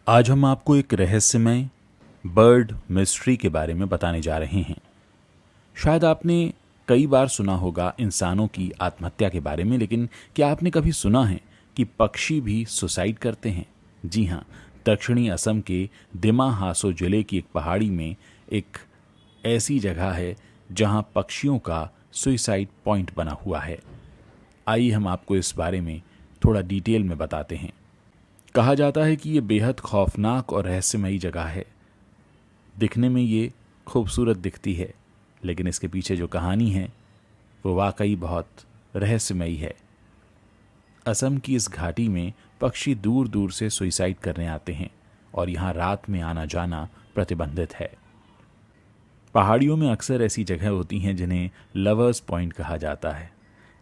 आज हम आपको एक रहस्यमय बर्ड मिस्ट्री के बारे में बताने जा रहे हैं। शायद आपने कई बार सुना होगा इंसानों की आत्महत्या के बारे में, लेकिन क्या आपने कभी सुना है कि पक्षी भी सुसाइड करते हैं? जी हाँ, दक्षिणी असम के दिमा हासो जिले की एक पहाड़ी में एक ऐसी जगह है जहां पक्षियों का सुसाइड पॉइंट बना हुआ है। आइए हम आपको इस बारे में थोड़ा डिटेल में बताते हैं। कहा जाता है कि ये बेहद खौफनाक और रहस्यमयी जगह है। दिखने में ये खूबसूरत दिखती है, लेकिन इसके पीछे जो कहानी है वो वाकई बहुत रहस्यमयी है। असम की इस घाटी में पक्षी दूर दूर से सुसाइड करने आते हैं और यहाँ रात में आना जाना प्रतिबंधित है। पहाड़ियों में अक्सर ऐसी जगह होती हैं जिन्हें लवर्स पॉइंट कहा जाता है।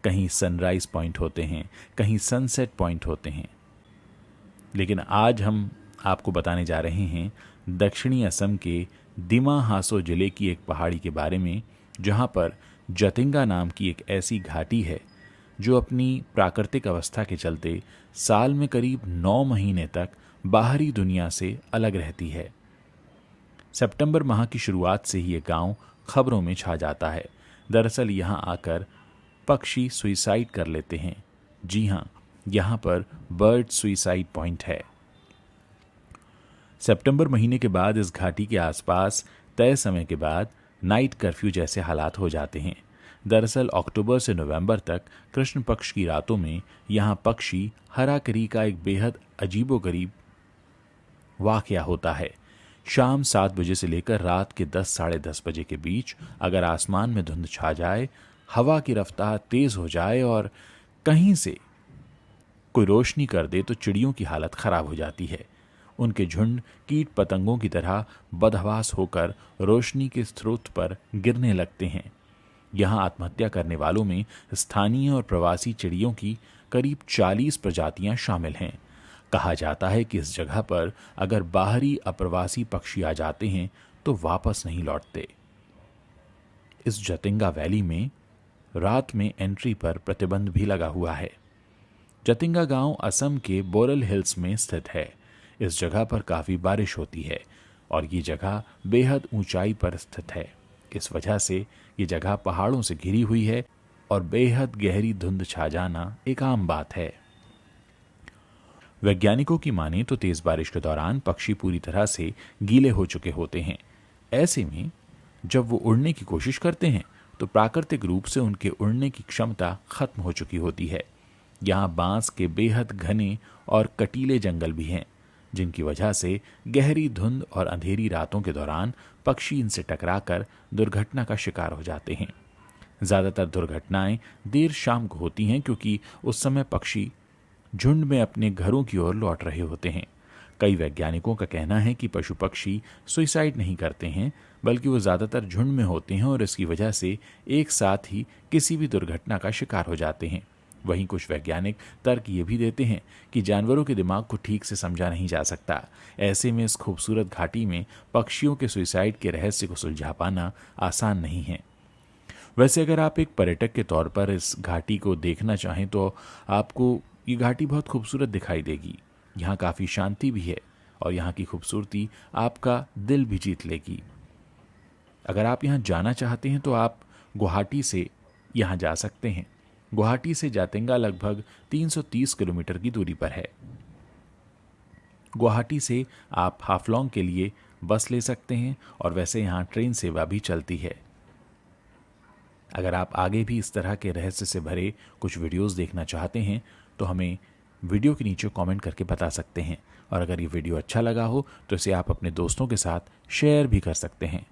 कहीं सनराइज पॉइंट होते हैं, कहीं सनसेट पॉइंट होते हैं। लेकिन आज हम आपको बताने जा रहे हैं दक्षिणी असम के दिमा हासो जिले की एक पहाड़ी के बारे में, जहां पर जतिंगा नाम की एक ऐसी घाटी है जो अपनी प्राकृतिक अवस्था के चलते साल में करीब 9 महीने तक बाहरी दुनिया से अलग रहती है। सितंबर माह की शुरुआत से ही ये गांव खबरों में छा जाता है। दरअसल यहां आकर पक्षी सुसाइड कर लेते हैं। जी हां, यहां पर बर्ड सुसाइड पॉइंट है। सितंबर महीने के बाद इस घाटी के आसपास तय समय के बाद नाइट कर्फ्यू जैसे हालात हो जाते हैं। दरअसल अक्टूबर से नवंबर तक कृष्ण पक्ष की रातों में यहां पक्षी हराकरी का एक बेहद अजीबोगरीब वाकया होता है। शाम 7 बजे से लेकर रात के 10 साढ़े 10 बजे के बीच अगर आसमान में धुंध छा जाए, हवा की रफ्तार तेज हो जाए और कहीं से कोई रोशनी कर दे तो चिड़ियों की हालत खराब हो जाती है। उनके झुंड कीट पतंगों की तरह बदहवास होकर रोशनी के स्रोत पर गिरने लगते हैं। यहां आत्महत्या करने वालों में स्थानीय और प्रवासी चिड़ियों की करीब 40 प्रजातियां शामिल हैं। कहा जाता है कि इस जगह पर अगर बाहरी अप्रवासी पक्षी आ जाते हैं तो वापस नहीं लौटते। इस जतिंगा वैली में रात में एंट्री पर प्रतिबंध भी लगा हुआ है। जतिंगा गांव असम के बोरल हिल्स में स्थित है। इस जगह पर काफी बारिश होती है और ये जगह बेहद ऊंचाई पर स्थित है। इस वजह से ये जगह पहाड़ों से घिरी हुई है और बेहद गहरी धुंध छा जाना एक आम बात है। वैज्ञानिकों की माने तो तेज बारिश के दौरान पक्षी पूरी तरह से गीले हो चुके होते हैं। ऐसे में जब वो उड़ने की कोशिश करते हैं तो प्राकृतिक रूप से उनके उड़ने की क्षमता खत्म हो चुकी होती है। यहाँ बांस के बेहद घने और कटीले जंगल भी हैं, जिनकी वजह से गहरी धुंध और अंधेरी रातों के दौरान पक्षी इनसे टकराकर दुर्घटना का शिकार हो जाते हैं। ज़्यादातर दुर्घटनाएं देर शाम को होती हैं क्योंकि उस समय पक्षी झुंड में अपने घरों की ओर लौट रहे होते हैं। कई वैज्ञानिकों का कहना है कि पशु पक्षी सुसाइड नहीं करते हैं, बल्कि वो ज़्यादातर झुंड में होते हैं और इसकी वजह से एक साथ ही किसी भी दुर्घटना का शिकार हो जाते हैं। वहीं कुछ वैज्ञानिक तर्क ये भी देते हैं कि जानवरों के दिमाग को ठीक से समझा नहीं जा सकता। ऐसे में इस खूबसूरत घाटी में पक्षियों के सुसाइड के रहस्य को सुलझा पाना आसान नहीं है। वैसे अगर आप एक पर्यटक के तौर पर इस घाटी को देखना चाहें तो आपको ये घाटी बहुत खूबसूरत दिखाई देगी। यहाँ काफ़ी शांति भी है और यहाँ की खूबसूरती आपका दिल भी जीत लेगी। अगर आप यहाँ जाना चाहते हैं तो आप गुवाहाटी से यहाँ जा सकते हैं। गुवाहाटी से जातिंगा लगभग 330 किलोमीटर की दूरी पर है। गुवाहाटी से आप हाफलॉन्ग के लिए बस ले सकते हैं और वैसे यहाँ ट्रेन सेवा भी चलती है। अगर आप आगे भी इस तरह के रहस्य से भरे कुछ वीडियोस देखना चाहते हैं तो हमें वीडियो के नीचे कमेंट करके बता सकते हैं, और अगर ये वीडियो अच्छा लगा हो तो इसे आप अपने दोस्तों के साथ शेयर भी कर सकते हैं।